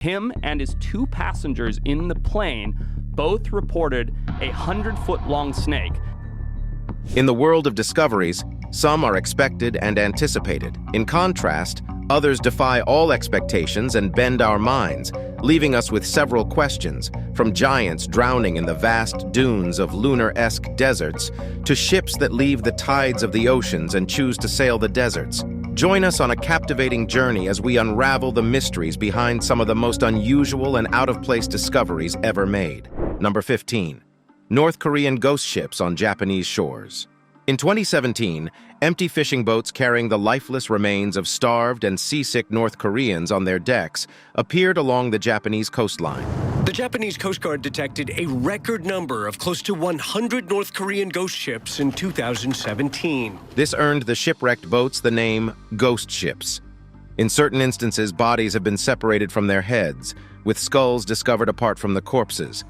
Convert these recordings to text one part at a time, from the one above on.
Him and his 2 passengers in the plane both reported a 100-foot-long snake. In the world of discoveries, some are expected and anticipated. In contrast, others defy all expectations and bend our minds, leaving us with several questions, from giants drowning in the vast dunes of lunar-esque deserts to ships that leave the tides of the oceans and choose to sail the deserts. Join us on a captivating journey as we unravel the mysteries behind some of the most unusual and out-of-place discoveries ever made. Number 15. North Korean ghost ships on Japanese shores. In 2017, empty fishing boats carrying the lifeless remains of starved and seasick North Koreans on their decks appeared along the Japanese coastline. The Japanese Coast Guard detected a record number of close to 100 North Korean ghost ships in 2017. This earned the shipwrecked boats the name ghost ships. In certain instances, bodies have been separated from their heads, with skulls discovered apart from the corpses.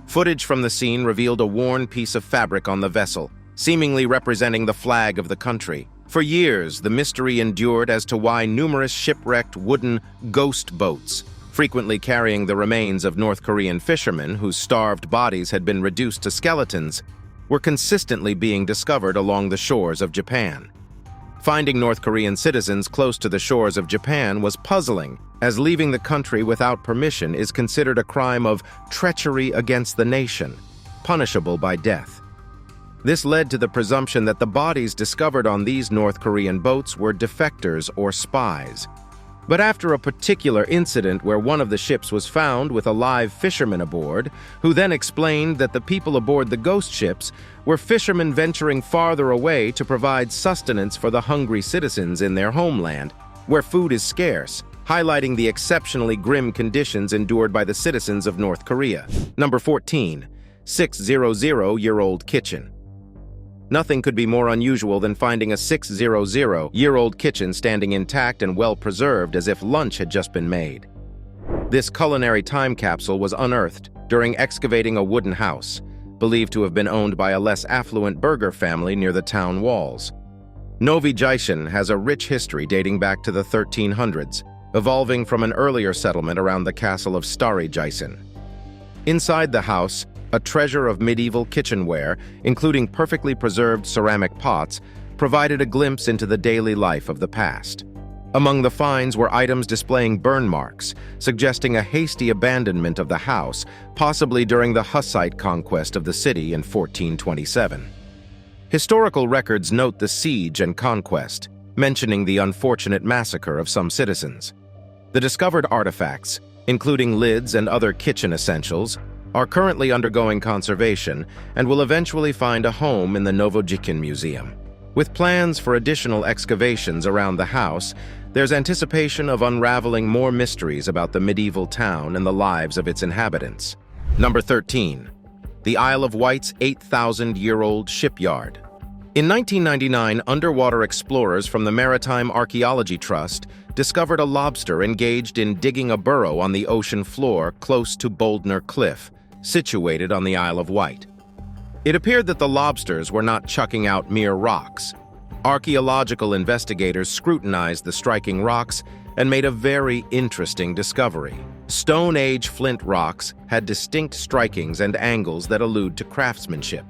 Footage from the scene revealed a worn piece of fabric on the vessel, seemingly representing the flag of the country. For years, the mystery endured as to why numerous shipwrecked wooden ghost boats, frequently carrying the remains of North Korean fishermen whose starved bodies had been reduced to skeletons, were consistently being discovered along the shores of Japan. Finding North Korean citizens close to the shores of Japan was puzzling, as leaving the country without permission is considered a crime of treachery against the nation, punishable by death. This led to the presumption that the bodies discovered on these North Korean boats were defectors or spies. But after a particular incident where one of the ships was found with a live fisherman aboard, who then explained that the people aboard the ghost ships were fishermen venturing farther away to provide sustenance for the hungry citizens in their homeland, where food is scarce, highlighting the exceptionally grim conditions endured by the citizens of North Korea. Number 14. 600-year-old kitchen. Nothing could be more unusual than finding a 600-year-old kitchen standing intact and well-preserved as if lunch had just been made. This culinary time capsule was unearthed during excavating a wooden house, believed to have been owned by a less affluent burgher family near the town walls. Novi Jason has a rich history dating back to the 1300s, evolving from an earlier settlement around the castle of Stary Jason. Inside the house, a treasure of medieval kitchenware, including perfectly preserved ceramic pots, provided a glimpse into the daily life of the past. Among the finds were items displaying burn marks, suggesting a hasty abandonment of the house, possibly during the Hussite conquest of the city in 1427. Historical records note the siege and conquest, mentioning the unfortunate massacre of some citizens. The discovered artifacts, including lids and other kitchen essentials, are currently undergoing conservation and will eventually find a home in the Novojikin Museum. With plans for additional excavations around the house, there's anticipation of unraveling more mysteries about the medieval town and the lives of its inhabitants. Number 13. The Isle of Wight's 8,000-year-old shipyard. In 1999, underwater explorers from the Maritime Archaeology Trust discovered a lobster engaged in digging a burrow on the ocean floor close to Boldner Cliff, situated on the Isle of Wight. It appeared that the lobsters were not chucking out mere rocks. Archaeological investigators scrutinized the striking rocks and made a very interesting discovery. Stone Age flint rocks had distinct strikings and angles that allude to craftsmanship.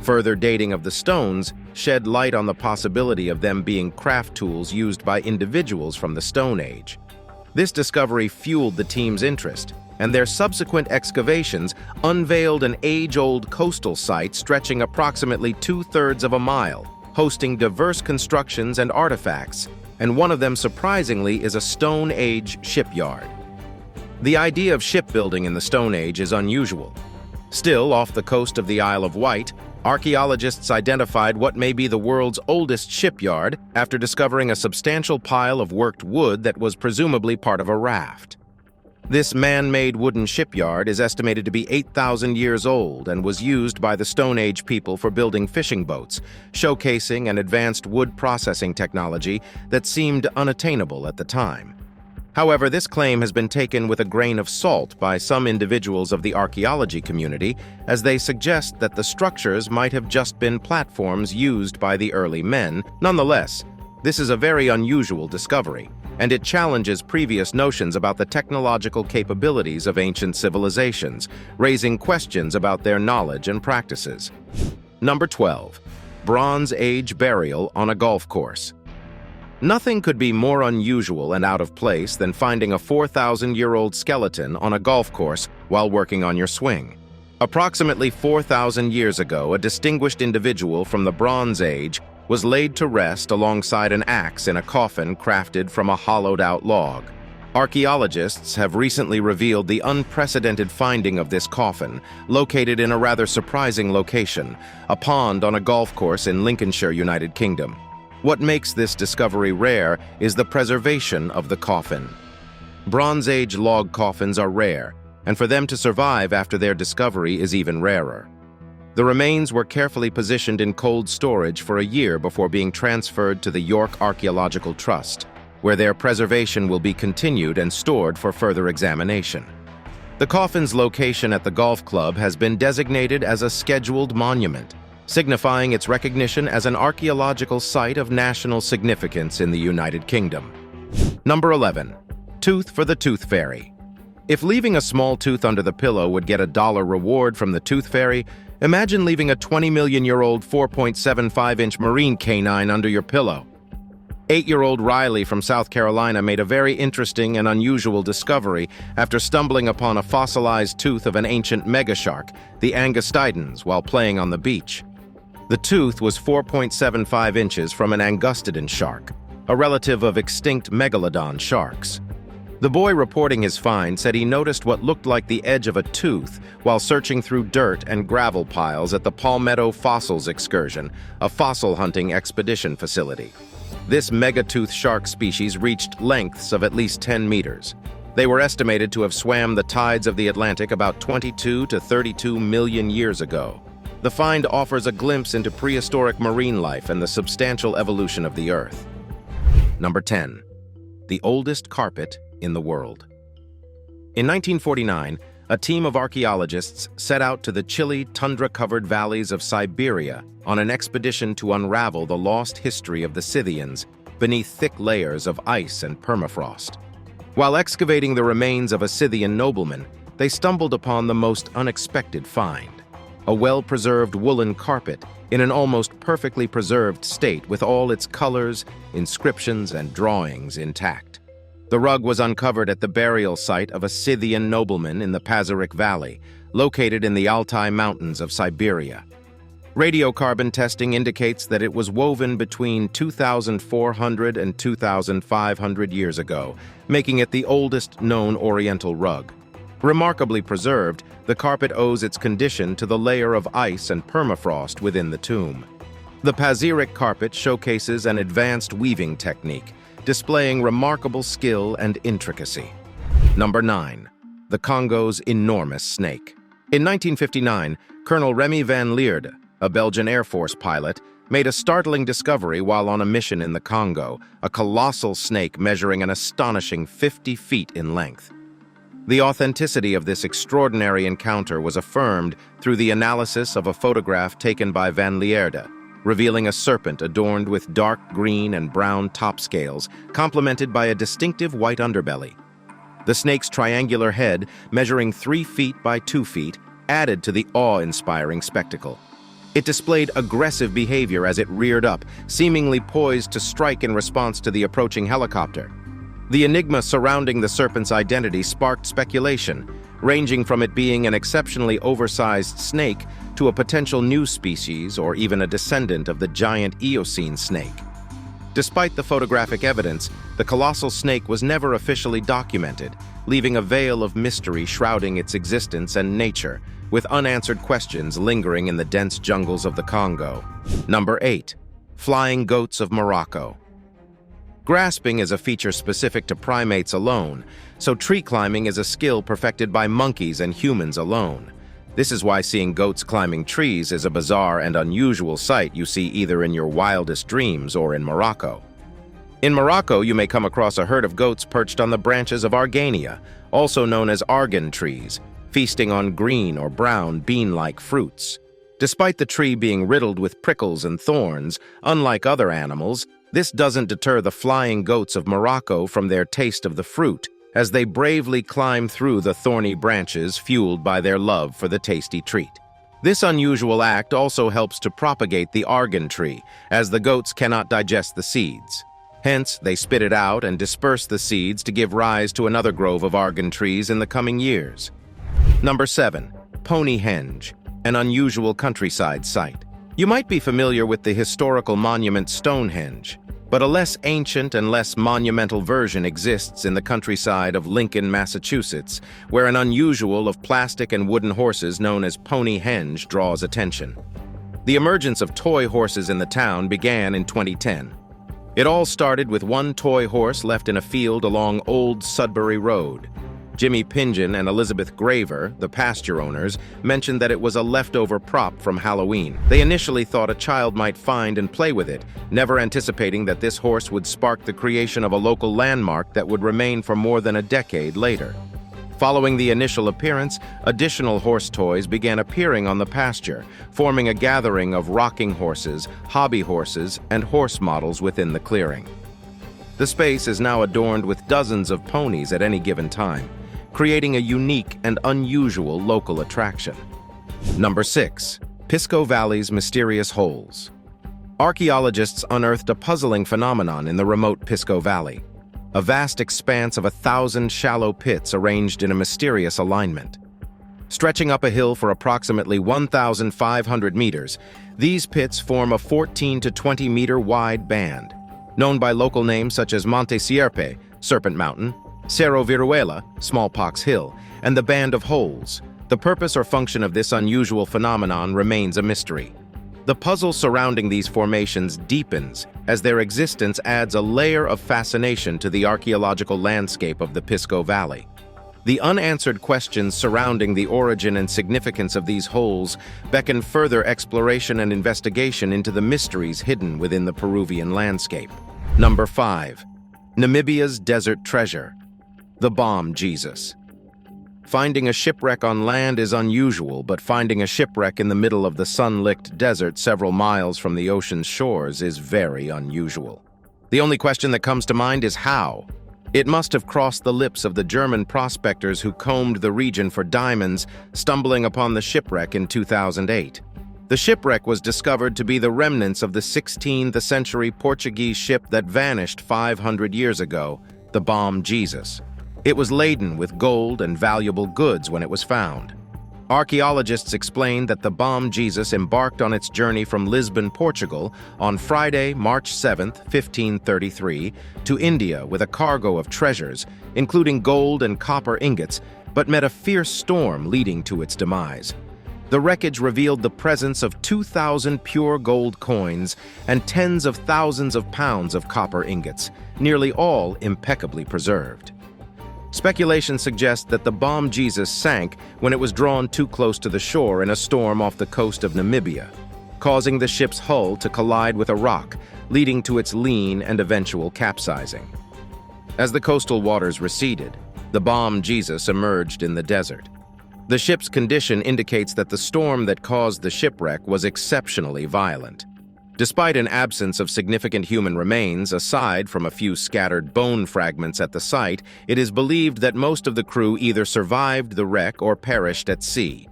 Further dating of the stones shed light on the possibility of them being craft tools used by individuals from the Stone Age. This discovery fueled the team's interest, and their subsequent excavations unveiled an age-old coastal site stretching approximately 2/3 of a mile, hosting diverse constructions and artifacts, and one of them surprisingly is a Stone Age shipyard. The idea of shipbuilding in the Stone Age is unusual. Still, off the coast of the Isle of Wight, archaeologists identified what may be the world's oldest shipyard after discovering a substantial pile of worked wood that was presumably part of a raft. This man-made wooden shipyard is estimated to be 8,000 years old and was used by the Stone Age people for building fishing boats, showcasing an advanced wood processing technology that seemed unattainable at the time. However, this claim has been taken with a grain of salt by some individuals of the archaeology community, as they suggest that the structures might have just been platforms used by the early men. Nonetheless, this is a very unusual discovery, and it challenges previous notions about the technological capabilities of ancient civilizations, raising questions about their knowledge and practices. Number 12. Bronze Age burial on a golf course. Nothing could be more unusual and out of place than finding a 4,000-year-old skeleton on a golf course while working on your swing. Approximately 4,000 years ago, a distinguished individual from the Bronze Age was laid to rest alongside an axe in a coffin crafted from a hollowed-out log. Archaeologists have recently revealed the unprecedented finding of this coffin, located in a rather surprising location, a pond on a golf course in Lincolnshire, United Kingdom. What makes this discovery rare is the preservation of the coffin. Bronze Age log coffins are rare, and for them to survive after their discovery is even rarer. The remains were carefully positioned in cold storage for a year before being transferred to the York Archaeological Trust, where their preservation will be continued and stored for further examination. The coffin's location at the golf club has been designated as a scheduled monument, signifying its recognition as an archaeological site of national significance in the United Kingdom. Number 11. Tooth for the Tooth Fairy. If leaving a small tooth under the pillow would get a $1 reward from the Tooth Fairy, imagine leaving a 20-million-year-old 4.75-inch marine canine under your pillow. 8-year-old Riley from South Carolina made a very interesting and unusual discovery after stumbling upon a fossilized tooth of an ancient megashark, the Angustidens, while playing on the beach. The tooth was 4.75 inches from an Angustidens shark, a relative of extinct megalodon sharks. The boy reporting his find said he noticed what looked like the edge of a tooth while searching through dirt and gravel piles at the Palmetto Fossils Excursion, a fossil hunting expedition facility. This megatooth shark species reached lengths of at least 10 meters. They were estimated to have swam the tides of the Atlantic about 22 to 32 million years ago. The find offers a glimpse into prehistoric marine life and the substantial evolution of the Earth. Number 10. The oldest carpet in the world. In 1949, a team of archaeologists set out to the chilly, tundra-covered valleys of Siberia on an expedition to unravel the lost history of the Scythians beneath thick layers of ice and permafrost. While excavating the remains of a Scythian nobleman, they stumbled upon the most unexpected find: a well-preserved woolen carpet in an almost perfectly preserved state with all its colors, inscriptions, and drawings intact. The rug was uncovered at the burial site of a Scythian nobleman in the Pazyryk Valley, located in the Altai Mountains of Siberia. Radiocarbon testing indicates that it was woven between 2,400 and 2,500 years ago, making it the oldest known Oriental rug. Remarkably preserved, the carpet owes its condition to the layer of ice and permafrost within the tomb. The Pazyryk carpet showcases an advanced weaving technique, displaying remarkable skill and intricacy. Number 9. The Congo's enormous snake. In 1959, Colonel Remy van Lierde, a Belgian Air Force pilot, made a startling discovery while on a mission in the Congo, a colossal snake measuring an astonishing 50 feet in length. The authenticity of this extraordinary encounter was affirmed through the analysis of a photograph taken by van Lierde, revealing a serpent adorned with dark green and brown top scales, complemented by a distinctive white underbelly. The snake's triangular head, measuring 3 feet by 2 feet, added to the awe-inspiring spectacle. It displayed aggressive behavior as it reared up, seemingly poised to strike in response to the approaching helicopter. The enigma surrounding the serpent's identity sparked speculation, ranging from it being an exceptionally oversized snake to a potential new species or even a descendant of the giant Eocene snake. Despite the photographic evidence, the colossal snake was never officially documented, leaving a veil of mystery shrouding its existence and nature, with unanswered questions lingering in the dense jungles of the Congo. Number 8. Flying goats of Morocco. Grasping is a feature specific to primates alone, so tree climbing is a skill perfected by monkeys and humans alone. This is why seeing goats climbing trees is a bizarre and unusual sight you see either in your wildest dreams or in Morocco. In Morocco, you may come across a herd of goats perched on the branches of argania, also known as argan trees, feasting on green or brown bean-like fruits. Despite the tree being riddled with prickles and thorns, unlike other animals, This doesn't deter the flying goats of Morocco from their taste of the fruit, as they bravely climb through the thorny branches fueled by their love for the tasty treat. This unusual act also helps to propagate the argan tree, as the goats cannot digest the seeds. Hence, they spit it out and disperse the seeds to give rise to another grove of argan trees in the coming years. Number 7. Ponyhenge, an unusual countryside site. You might be familiar with the historical monument Stonehenge, but a less ancient and less monumental version exists in the countryside of Lincoln, Massachusetts, where an unusual of plastic and wooden horses known as Ponyhenge draws attention. The emergence of toy horses in the town began in 2010. It all started with one toy horse left in a field along Old Sudbury Road. Jimmy Pingen and Elizabeth Graver, the pasture owners, mentioned that it was a leftover prop from Halloween. They initially thought a child might find and play with it, never anticipating that this horse would spark the creation of a local landmark that would remain for more than a decade later. Following the initial appearance, additional horse toys began appearing on the pasture, forming a gathering of rocking horses, hobby horses, and horse models within the clearing. The space is now adorned with dozens of ponies at any given time, creating a unique and unusual local attraction. Number 6. Pisco Valley's mysterious holes. Archaeologists unearthed a puzzling phenomenon in the remote Pisco Valley, a vast expanse of 1,000 shallow pits arranged in a mysterious alignment. Stretching up a hill for approximately 1,500 meters, these pits form a 14 to 20 meter wide band, known by local names such as Monte Sierpe, Serpent Mountain, Cerro Viruela, Smallpox Hill, and the Band of Holes. The purpose or function of this unusual phenomenon remains a mystery. The puzzle surrounding these formations deepens as their existence adds a layer of fascination to the archaeological landscape of the Pisco Valley. The unanswered questions surrounding the origin and significance of these holes beckon further exploration and investigation into the mysteries hidden within the Peruvian landscape. Number 5. Namibia's desert treasure, the Bomb Jesus. Finding a shipwreck on land is unusual, but finding a shipwreck in the middle of the sun-licked desert several miles from the ocean's shores is very unusual. The only question that comes to mind is how. It must have crossed the lips of the German prospectors who combed the region for diamonds, stumbling upon the shipwreck in 2008. The shipwreck was discovered to be the remnants of the 16th century Portuguese ship that vanished 500 years ago, the Bomb Jesus. It was laden with gold and valuable goods when it was found. Archaeologists explained that the Bomb Jesus embarked on its journey from Lisbon, Portugal, on Friday, March 7, 1533, to India with a cargo of treasures, including gold and copper ingots, but met a fierce storm leading to its demise. The wreckage revealed the presence of 2,000 pure gold coins and tens of thousands of pounds of copper ingots, nearly all impeccably preserved. Speculation suggests that the Bomb Jesus sank when it was drawn too close to the shore in a storm off the coast of Namibia, causing the ship's hull to collide with a rock, leading to its lean and eventual capsizing. As the coastal waters receded, the Bomb Jesus emerged in the desert. The ship's condition indicates that the storm that caused the shipwreck was exceptionally violent. Despite an absence of significant human remains, aside from a few scattered bone fragments at the site, it is believed that most of the crew either survived the wreck or perished at sea.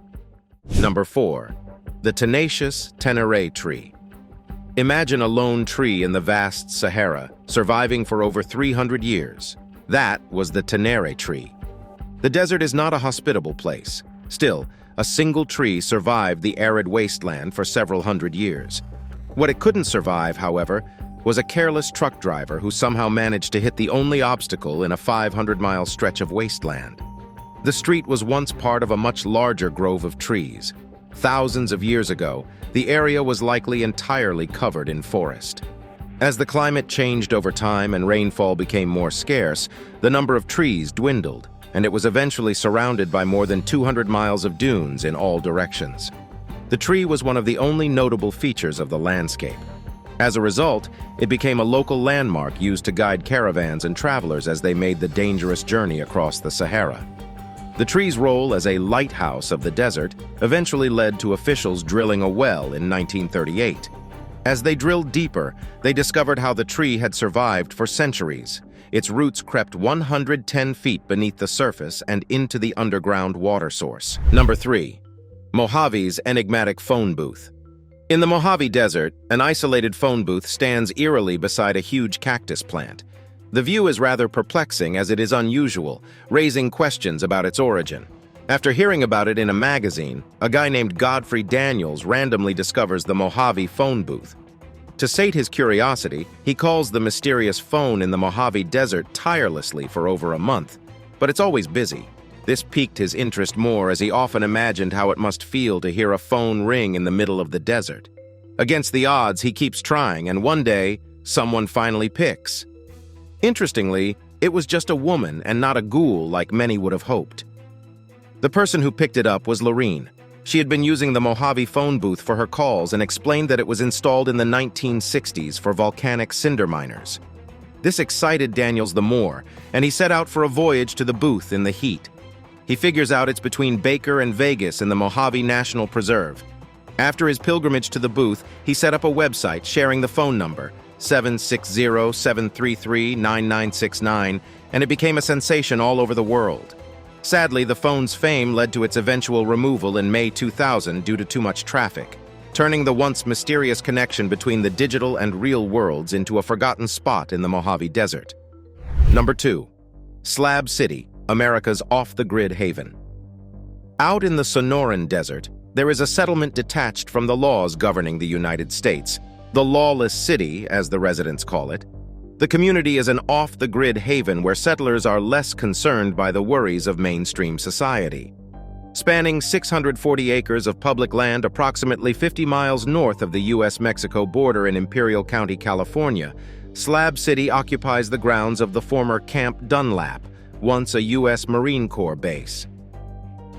Number 4. The tenacious Tenere tree. Imagine a lone tree in the vast Sahara, surviving for over 300 years. That was the Tenere tree. The desert is not a hospitable place. Still, a single tree survived the arid wasteland for several hundred years. What it couldn't survive, however, was a careless truck driver who somehow managed to hit the only obstacle in a 500-mile stretch of wasteland. The street was once part of a much larger grove of trees. Thousands of years ago, the area was likely entirely covered in forest. As the climate changed over time and rainfall became more scarce, the number of trees dwindled, and it was eventually surrounded by more than 200 miles of dunes in all directions. The tree was one of the only notable features of the landscape. As a result, it became a local landmark used to guide caravans and travelers as they made the dangerous journey across the Sahara. The tree's role as a lighthouse of the desert eventually led to officials drilling a well in 1938. As they drilled deeper, they discovered how the tree had survived for centuries. Its roots crept 110 feet beneath the surface and into the underground water source. Number 3. Mojaves' enigmatic phone booth. In the Mojave Desert, an isolated phone booth stands eerily beside a huge cactus plant. The view is rather perplexing as it is unusual, raising questions about its origin. After hearing about it in a magazine, a guy named Godfrey Daniels randomly discovers the Mojave phone booth. To sate his curiosity, he calls the mysterious phone in the Mojave Desert tirelessly for over a month, but it's always busy. This piqued his interest more as he often imagined how it must feel to hear a phone ring in the middle of the desert. Against the odds, he keeps trying, and one day, someone finally picks. Interestingly, it was just a woman and not a ghoul like many would have hoped. The person who picked it up was Lorene. She had been using the Mojave phone booth for her calls and explained that it was installed in the 1960s for volcanic cinder miners. This excited Daniels the more, and he set out for a voyage to the booth in the heat. He figures out it's between Baker and Vegas in the Mojave National Preserve. After his pilgrimage to the booth, he set up a website sharing the phone number, 760-733-9969, and it became a sensation all over the world. Sadly, the phone's fame led to its eventual removal in May 2000 due to too much traffic, turning the once mysterious connection between the digital and real worlds into a forgotten spot in the Mojave Desert. Number 2. Slab City, America's off-the-grid haven. Out in the Sonoran Desert, there is a settlement detached from the laws governing the United States, the lawless city, as the residents call it. The community is an off-the-grid haven where settlers are less concerned by the worries of mainstream society. Spanning 640 acres of public land approximately 50 miles north of the U.S.-Mexico border in Imperial County, California, Slab City occupies the grounds of the former Camp Dunlap, once a U.S. Marine Corps base.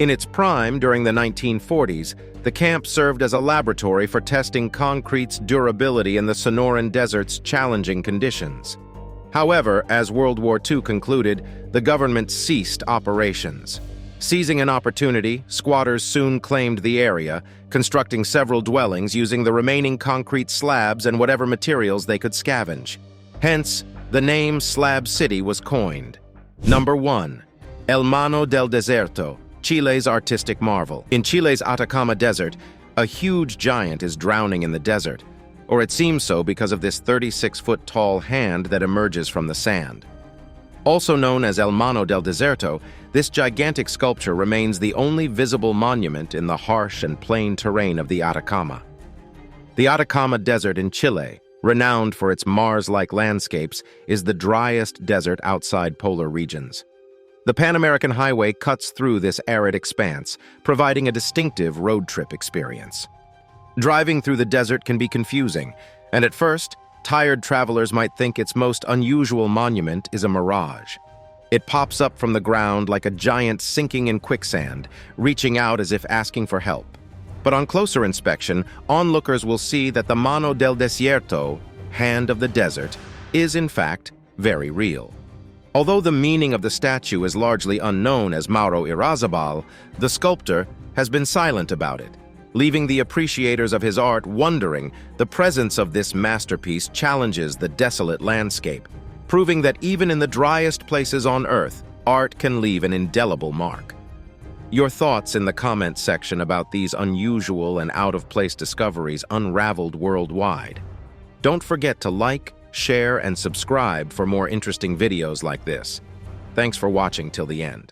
In its prime during the 1940s, the camp served as a laboratory for testing concrete's durability in the Sonoran Desert's challenging conditions. However, as World War II concluded, the government ceased operations. Seizing an opportunity, squatters soon claimed the area, constructing several dwellings using the remaining concrete slabs and whatever materials they could scavenge. Hence, the name Slab City was coined. Number 1. El Mano del Deserto, Chile's artistic marvel. In Chile's Atacama Desert, a huge giant is drowning in the desert, or it seems so because of this 36-foot-tall hand that emerges from the sand. Also known as El Mano del Deserto, this gigantic sculpture remains the only visible monument in the harsh and plain terrain of the Atacama. The Atacama Desert in Chile, renowned for its Mars-like landscapes, is the driest desert outside polar regions. The Pan-American Highway cuts through this arid expanse, providing a distinctive road trip experience. Driving through the desert can be confusing, and at first, tired travelers might think its most unusual monument is a mirage. It pops up from the ground like a giant sinking in quicksand, reaching out as if asking for help. But on closer inspection, onlookers will see that the Mano del Deserto, hand of the desert, is in fact very real. Although the meaning of the statue is largely unknown as Mauro Irrazabal, the sculptor has been silent about it, leaving the appreciators of his art wondering. The presence of this masterpiece challenges the desolate landscape, proving that even in the driest places on Earth, art can leave an indelible mark. Your thoughts in the comments section about these unusual and out-of-place discoveries unraveled worldwide. Don't forget to like, share, and subscribe for more interesting videos like this. Thanks for watching till the end.